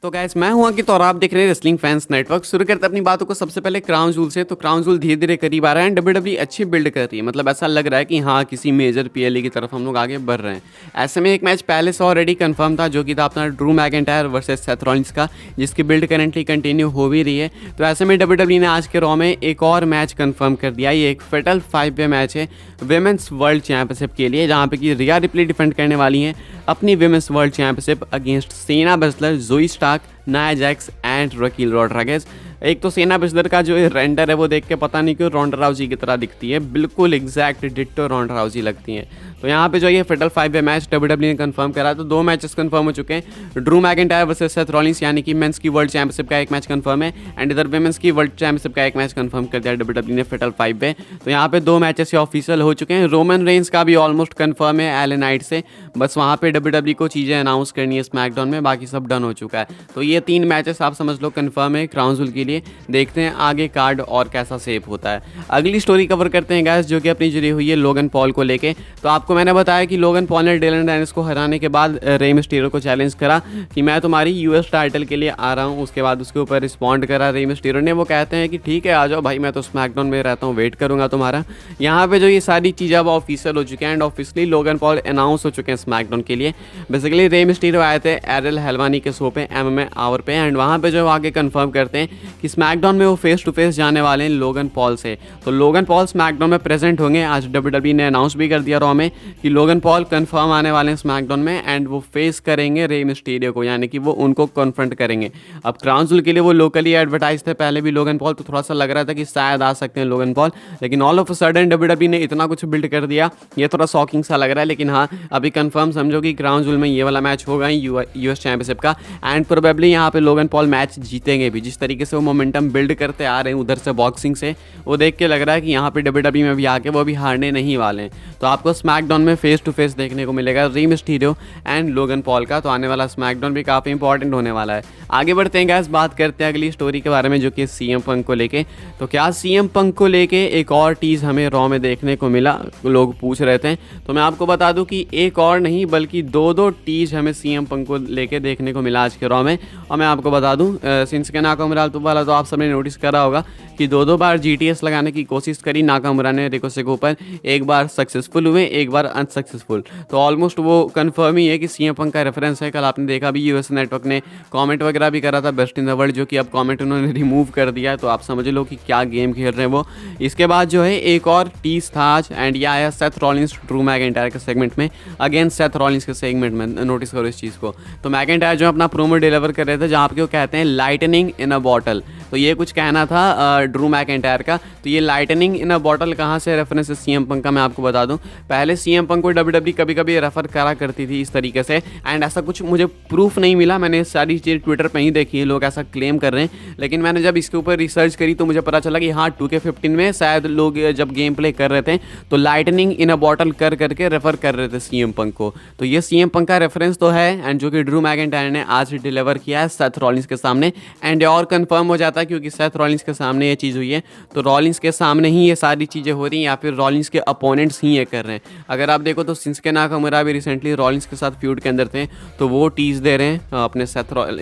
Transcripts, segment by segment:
तो गाइस मैं हूं अंकित और आप देख रहे हैं रेसलिंग फैंस नेटवर्क। शुरू करते हैं अपनी बातों को सबसे पहले क्राउन जूल से। तो क्राउन जूल धीरे धीरे करीब आ रहा है। डब्ल्यूडब्ल्यूई अच्छी बिल्ड कर रही है, मतलब ऐसा लग रहा है कि हाँ किसी मेजर पीएलए की तरफ हम लोग आगे बढ़ रहे हैं। ऐसे में एक मैच पहले से ऑलरेडी कंफर्म था, जो कि था अपना Drew McIntyre versus Seth Rollins का, जिसकी बिल्ड करेंटली कंटिन्यू हो भी रही है। तो ऐसे में डब्ल्यूडब्ल्यूई ने आज के रॉ में एक और मैच कंफर्म कर दिया। ये एक फेटल 5-वे मैच है विमेंस वर्ल्ड चैंपियनशिप के लिए, जहाँ पे कि रिया रिप्ली डिफेंड करने वाली हैं अपनी विमेंस वर्ल्ड चैंपियनशिप अगेंस्ट सेना बसलर, जोई Stark, Nia Jax and रकील Rodriguez. एक तो सेना बसलर का जो रेंडर है वो देख के पता नहीं क्यों रोंडा राउजी की तरह दिखती है, बिल्कुल एग्जैक्ट डिट्टो रोंडा राउजी लगती है। तो यहाँ पे जो ये फेटल 5-वे मैच डब्ल्यूडब्ल्यूई ने कंफर्म करा। तो दो मैचेस कंफर्म हो चुके हैं। Drew McIntyre versus Seth Rollins यानी कि मेंस की वर्ल्ड चैंपियनशिप का एक मैच कंफर्म है, एंड इधर वुमेन्स की वर्ल्ड चैंपियनशिप का एक मैच कंफर्म कर दिया डब्ल्यूडब्ल्यूई ने फेटल 5 पे। तो यहाँ पे दो मैचेस ऑफिशियल हो चुके हैं। रोमन रेंस का भी ऑलमोस्ट कंफर्म है एल नाइट से, बस वहाँ पे डब्ल्यूडब्ल्यूई को चीज़ें अनाउंस करनी है स्मैकडाउन में, बाकी सब डन हो चुका है। तो ये तीन मैचेस आप समझ लो कंफर्म है क्राउन जूल के लिए। देखते हैं आगे कार्ड और कैसा शेप होता है। अगली स्टोरी कवर करते हैं गाइस, जो कि अपनी जुड़ी हुई है लोगन पॉल को लेके। तो आपको मैंने बताया कि लोगन पॉल ने डिलन डैनिस को हराने के बाद रे मिस्टीरियो को चैलेंज करा कि मैं तुम्हारी यूएस टाइटल के लिए आ रहा हूँ। उसके बाद उसके ऊपर रिस्पॉन्ड करा रे मिस्टीरियो ने। वो कहते हैं कि ठीक है आ जाओ भाई, मैं तो स्मैकडाउन में रहता हूँ, वेट करूँगा तुम्हारा। यहाँ पे जो ये सारी चीज़ें अब ऑफिशियल हो चुके हैं and officially Logan Paul announce हो चुके हैं स्मैकडाउन के लिए। बेसिकली रे मिस्टीरियो आए थे एरिल हेलवानी के शो पे MMA आवर पे, एंड वहाँ पे जो आगे कंफर्म करते हैं कि स्मैकडाउन में वो फेस टू फेस जाने वाले हैं लोगन पॉल से। तो लोगन पॉल स्मैकडाउन में प्रेजेंट होंगे। आज डब्ल्यूडब्ल्यूई ने अनाउंस भी कर दिया रॉ में कि लोगन पॉल कंफर्म आने वाले हैं स्मैकडाउन में, एंड वो फेस करेंगे रे मिस्टीरियो को, यानी कि वो उनको कन्फ्रंट करेंगे। अब क्राउन जूल के लिए वो लोकली एडवर्टाइज थे पहले भी लोगन पॉल, तो थोड़ा सा लग रहा था कि शायद आ सकते हैं लोगन पॉल, लेकिन all of a sudden WWE ने इतना कुछ बिल्ड कर दिया, ये थोड़ा शॉकिंग सा लग रहा है। लेकिन हाँ अभी कंफर्म समझो कि क्राउन जूल में ये वाला मैच होगा यूएस चैंपियनशिप का, एंड प्रोबेबली यहाँ पे लोगन पॉल मैच जीतेंगे भी। जिस तरीके से वो मोमेंटम बिल्ड करते आ रहे हैं उधर से बॉक्सिंग से, वो देख के लग रहा है कि यहाँ पे डब्ल्यूडब्ल्यूई में भी आके वो भी हारने नहीं वाले हैं। तो आपको स्मैकडाउन में फेस टू फेस देखने को मिलेगा Rey Mysterio and Logan Paul का। तो आने वाला स्मैकडाउन भी काफ़ी इंपॉर्टेंट होने वाला है। आगे बढ़ते हैं गाइस, बात करते हैं अगली स्टोरी के बारे में, जो कि सीएम पंक को लेके। तो क्या सीएम पंक को लेके एक और टीज़ हमें रॉ में देखने को मिला, लोग पूछ रहे थे। तो मैं आपको बता दूं कि एक और नहीं बल्कि दो टीज़ हमें सीएम पंक को लेके देखने को मिला आज के रॉ में। और मैं आपको बता दूं शिंसुके नाकामुरा वाला तो आप सबने नोटिस करा होगा कि दो बार GTS लगाने की कोशिश करी नाकामुरा ने रिकोशे के ऊपर, एक बार सक्सेसफुल हुए एक बार अनसक्सेसफुल। तो ऑलमोस्ट वो कंफर्म ही है कि सीएम पंक का रेफरेंस है। कल आपने देखा भी यूएस नेटवर्क ने कमेंट वगैरह भी करा था बेस्ट इन द वर्ल्ड, जो कि अब कमेंट उन्होंने रिमूव कर दिया। तो आप समझ लो कि क्या गेम खेल रहे हैं वो। इसके बाद जो है एक और टीज था आज, एंड ये आया सेथ रॉलिंस ड्रू मैकिंटायर के सेगमेंट में, अगेन सेथ रॉलिंस के सेगमेंट में। नोटिस करो इस चीज़ को। तो मैकिंटायर जो अपना प्रोमो डिलीवर कर रहे थे, जहाँ पे वो कहते हैं लाइटनिंग इन अ बॉटल। तो ये कुछ कहना था ड्रू मैकिंटायर का। तो ये लाइटनिंग इन अ बॉटल कहाँ से रेफरेंस है सीएम पंक का, मैं आपको बता दूं। पहले सीएम पंक को डब्ल्यूडब्ल्यूई कभी कभी रेफर करा करती थी इस तरीके से, एंड ऐसा कुछ मुझे प्रूफ नहीं मिला। मैंने सारी चीज़ ट्विटर पे ही देखी है, लोग ऐसा क्लेम कर रहे हैं। लेकिन मैंने जब इसके ऊपर रिसर्च करी तो मुझे पता चला कि हाँ 2K15 में शायद लोग जब गेम प्ले कर रहे थे तो लाइटनिंग इन अ बॉटल कर करके रेफर कर रहे थे सीएम पंक को। तो ये सीएम पंक का रेफरेंस तो है, एंड जो कि ड्रू मैकिंटायर ने आज डिलीवर किया है सेथ रॉलिंस के सामने। एंड और कंफर्म हो जाता है क्योंकि सेथ रॉलिंस के सामने ये चीज़ हुई है, तो रॉलिंस के सामने ही ये सारी चीज़ें हो रही हैं, या फिर रॉलिंस के अपोनेंट्स ही ये कर रहे हैं। अगर आप देखो तो शिंसुके नाकामुरा भी रिसेंटली रॉलिंस के साथ फ्यूड के अंदर थे, तो वो टीज़ दे रहे हैं अपने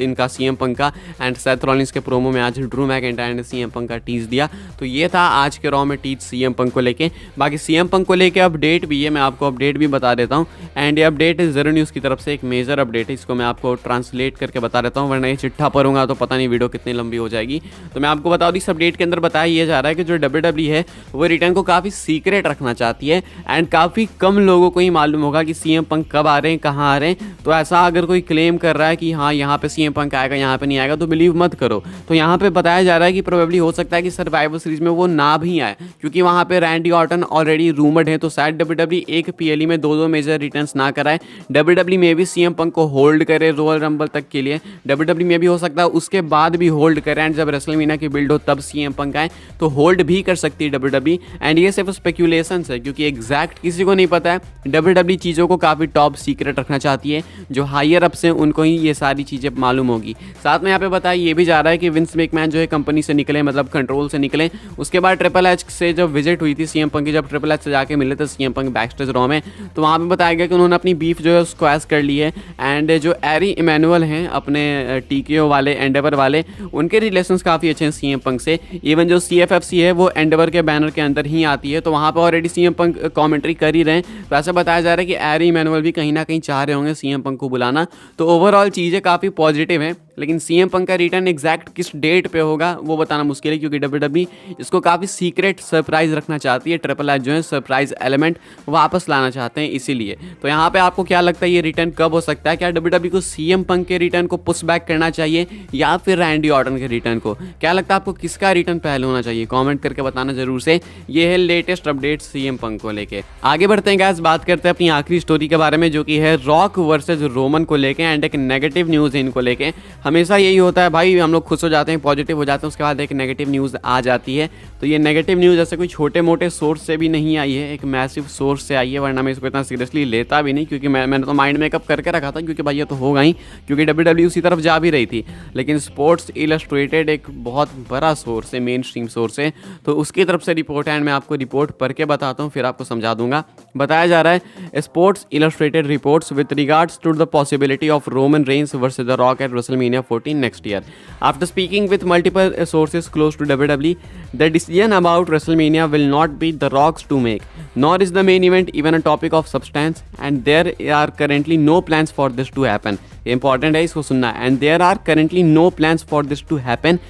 इनका सीएम पंक का। एंड सेथ रॉलिंस के प्रोमो में आज ड्रू मैकिंटायर ने सीएम पंक का टीज़ दिया। तो ये था आज के रॉ में टीज सीएम पंक को लेके। बाकी सीएम पंक को लेके अपडेट भी है, मैं आपको अपडेट भी बता देता हूँ। एंड ये अपडेट ज़रूर न्यूज़ की तरफ से एक मेजर अपडेट है, इसको मैं आपको ट्रांसलेट करके बता देता हूँ, वरना ये चिट्ठा पढ़ूंगा तो पता नहीं वीडियो कितनी लंबी हो जाएगी। तो मैं आपको बता दूँ इस अपडेट के अंदर बताया ये जा रहा है कि जो डब्ल्यूडब्ल्यूई है वो रिटर्न को काफ़ी सीक्रेट रखना चाहती है, एंड काफ़ी कम लोगों को ही मालूम होगा कि सीएम पंक कब आ रहे हैं, कहाँ आ रहे हैं। तो ऐसा अगर कोई क्लेम कर रहा है कि हाँ यहाँ पे सीएम पंक आएगा यहाँ पे नहीं आएगा, तो बिलीव मत करो। तो यहाँ पे बताया जा रहा है कि प्रोबेबली हो सकता है कि सर्वाइवर सीरीज में वो ना भी आए, क्योंकि वहाँ पे रैंडी ऑर्टन ऑलरेडी रूमर्ड है। तो शायद डब्ल्यूडब्ल्यूई एक पीएलई में दो मेजर रिटर्न्स ना कराए। डब्ल्यूडब्ल्यूई में भी सीएम पंक को होल्ड करे रॉयल रंबल तक के लिए, डब्ल्यूडब्ल्यूई में भी हो सकता है उसके बाद भी होल्ड करे, एंड जब रेसलमेनिया की बिल्ड हो तब सीएम पंक आए, तो होल्ड भी कर सकती है डब्ल्यूडब्ल्यू। एंड ये सिर्फ स्पेक्यूलेशन है क्योंकि एग्जैक्ट किसी को नहीं पता है। डब्ल्यूडब्ल्यू चीज़ों को काफ़ी टॉप सीक्रेट रखना चाहती है, जो हायर अप्स हैं उनको ही ये सारी चीज़ें मालूम होगी। साथ में यहाँ पे बताया ये भी जा रहा है कि विंस मैकमैन जो है कंपनी से निकले, मतलब कंट्रोल से निकले। उसके बाद ट्रिपल एच से जब विजिट हुई थी सीएम पंक की, जब ट्रिपल एच से जाके मिले थे सीएम पंक बैकस्टेज रॉ में, तो वहाँ पे बताया गया कि उन्होंने अपनी बीफ जो है उसको ऐस कर ली है। एंड जो एरी इमैनुअल हैं अपने टीकेओ वाले, एंडेवर वाले, उनके रिलेशंस काफ़ी अच्छे हैं सीएम पंक से। इवन जो सीएफएफसी है वो एंडेवर के बैनर के अंदर ही आती है, तो वहाँ पर ऑलरेडी सीएम पंक कॉमेंट्री कर ही रहे हैं। तो ऐसा बताया जा रहा है कि एरी इमैनुअल भी कहीं ना कहीं चाह रहे होंगे सीएम पंक को बुलाना। तो ओवरऑल चीज़ें काफ़ी पॉजिटिव हैं, लेकिन सीएम पंक का रिटर्न एग्जैक्ट किस डेट पे होगा वो बताना मुश्किल है, क्योंकि डब्ल्यूडब्ल्यूई इसको काफ़ी सीक्रेट सरप्राइज रखना चाहती है। ट्रिपल एच जो है सरप्राइज एलिमेंट वापस लाना चाहते हैं इसीलिए। तो यहाँ पे आपको क्या लगता है ये रिटर्न कब हो सकता है? क्या डब्ल्यूडब्ल्यूई को सीएम पंक के रिटर्न को पुश बैक करना चाहिए या फिर रैंडी ऑर्टन के रिटर्न को? क्या लगता है आपको किसका रिटर्न पहले होना चाहिए? कॉमेंट करके बताना जरूर से। ये है लेटेस्ट अपडेट सीएम पंक को लेके। आगे बढ़ते हैं गाइस, बात करते हैं अपनी आखिरी स्टोरी के बारे में, जो कि है रॉक वर्सेज रोमन को लेके। एंड एक नेगेटिव न्यूज़ है इनको लेके। हमेशा यही होता है भाई, हम लोग खुश हो जाते हैं, पॉजिटिव हो जाते हैं, उसके बाद एक नेगेटिव न्यूज़ आ जाती है। तो ये नेगेटिव न्यूज़ ऐसे कोई छोटे मोटे सोर्स से भी नहीं आई है, एक मैसिव सोर्स से आई है, वरना मैं इसको इतना सीरियसली लेता भी नहीं, क्योंकि मैंने तो माइंड मेकअप करके रखा था, क्योंकि भाई ये तो होगा ही, क्योंकि डब्ल्यूडब्ल्यू उसी तरफ जा भी रही थी। लेकिन स्पोर्ट्स इलस्ट्रेटेड एक बहुत बड़ा सोर्स है, मेन स्ट्रीम सोर्स है, तो उसकी तरफ से रिपोर्ट है। एंड मैं आपको रिपोर्ट पढ़ के बताता हूँ, फिर आपको समझा दूंगा। बताया जा रहा है Sports Illustrated reports with regards to the possibility of Roman Reigns versus the Rock at WrestleMania 14 next year. After speaking with multiple sources close to WWE, the decision about WrestleMania will not be The Rock's to make, nor is the main event even a topic of substance, and there are currently no plans for this to happen. Important है इसको सुनना। And there are currently no plans for this to happen.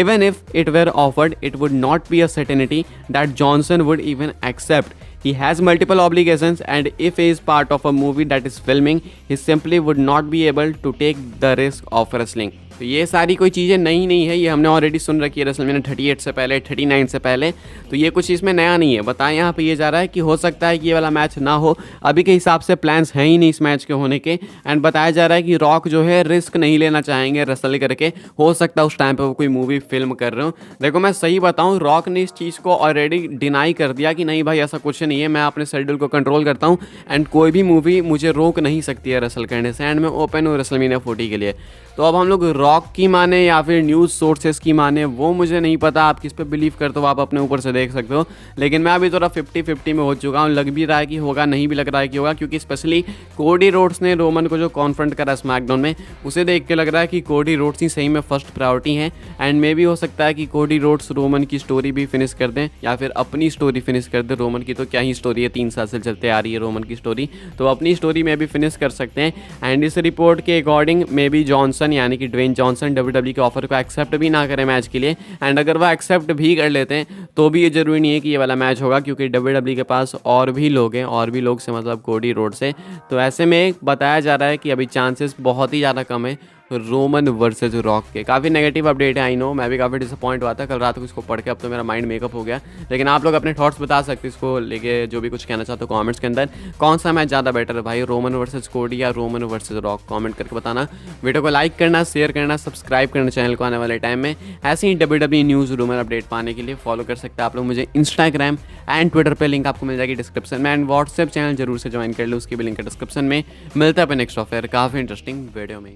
Even if it were offered, it would not be a certainty that Johnson would even accept. He has multiple obligations, and if he is part of a movie that is filming, he simply would not be able to take the risk of wrestling. तो ये सारी कोई चीज़ें नई नहीं है, ये हमने ऑलरेडी सुन रखी है रेसलमेनिया 38 से पहले, 39 से पहले। तो ये कुछ इसमें नया नहीं है। बताएं यहाँ पे ये जा रहा है कि हो सकता है कि ये वाला मैच ना हो, अभी के हिसाब से प्लान्स हैं ही नहीं इस मैच के होने के। एंड बताया जा रहा है कि रॉक जो है रिस्क नहीं लेना चाहेंगे रेसल करके, हो सकता है उस टाइम पे वो कोई मूवी फिल्म कर रहे हो। देखो मैं सही बताऊँ, रॉक ने इस चीज़ को ऑलरेडी डिनाई कर दिया कि नहीं भाई ऐसा कुछ नहीं है, मैं अपने शेड्यूल को कंट्रोल करता हूँ एंड कोई भी मूवी मुझे रोक नहीं सकती है रेसल करने से, एंड मैं ओपन हूँ रेसलमेनिया 40 के लिए। तो अब हम लोग रॉक की माने या फिर न्यूज़ सोर्सेस की माने वो मुझे नहीं पता, आप किस पे बिलीव करते हो आप अपने ऊपर से देख सकते हो। लेकिन मैं अभी थोड़ा 50-50 में हो चुका हूँ, लग भी रहा है कि होगा, नहीं भी लग रहा है कि होगा, क्योंकि स्पेशली कोडी रोड्स ने रोमन को जो कॉन्फ्रंट करा स्मैकडाउन में, उसे देख के लग रहा है कि कोडी रोड्स ही सही में फर्स्ट प्रायोरिटी है। एंड मे भी हो सकता है कि कोडी रोड्स रोमन की स्टोरी भी फिनिश कर दें या फिर अपनी स्टोरी फिनिश कर दें। रोमन की तो क्या ही स्टोरी है, 3 साल से चलते आ रही है रोमन की स्टोरी, तो अपनी स्टोरी में भी फिनिश कर सकते हैं। एंड इस रिपोर्ट के अकॉर्डिंग मे बी जॉनसन यानी कि ड्वेन जॉनसन डब्ल्यूडब्ल्यू के ऑफर को एक्सेप्ट भी ना करें मैच के लिए। एंड अगर वह एक्सेप्ट भी कर लेते हैं तो भी ये जरूरी नहीं है कि ये वाला मैच होगा, क्योंकि डब्ल्यूडब्ल्यू के पास और भी लोग हैं, और भी लोग से मतलब कोडी रोड से। तो ऐसे में बताया जा रहा है कि अभी चांसेस बहुत ही ज़्यादा कम है रोमन वर्सेज रॉक के। काफ़ी नेगेटिव अपडेट है, आई नो, मैं भी काफ़ी डिसअपॉइंट हुआ था कल रात को इसको पढ़ के, अब तो मेरा माइंड मेकअप हो गया। लेकिन आप लोग अपने थॉट्स बता सकते हैं इसको लेके, जो भी कुछ कहना चाहते हो कमेंट्स के अंदर। कौन सा मैच ज़्यादा बेटर है भाई, रोमन वर्सेज कोडी या रोमन वर्सेज रॉक? कमेंट करके बताना। वीडियो को लाइक करना, शेयर करना, सब्सक्राइब करना चैनल को आने वाले टाइम में। ऐसे ही डब्ल्यूडब्ल्यू न्यूज़ रूमर अपडेट पाने के लिए फॉलो कर सकते हैं आप लोग मुझे इंस्टाग्राम एंड ट्विटर पर, लिंक आपको मिल जाएगी डिस्क्रिप्शन में। एंड व्हाट्सएप चैनल जरूर से ज्वाइन कर लो, उसकी भी लिंक है डिस्क्रिप्शन में। मिलता है नेक्स्ट ऑफर काफ़ी इंटरेस्टिंग वीडियो में।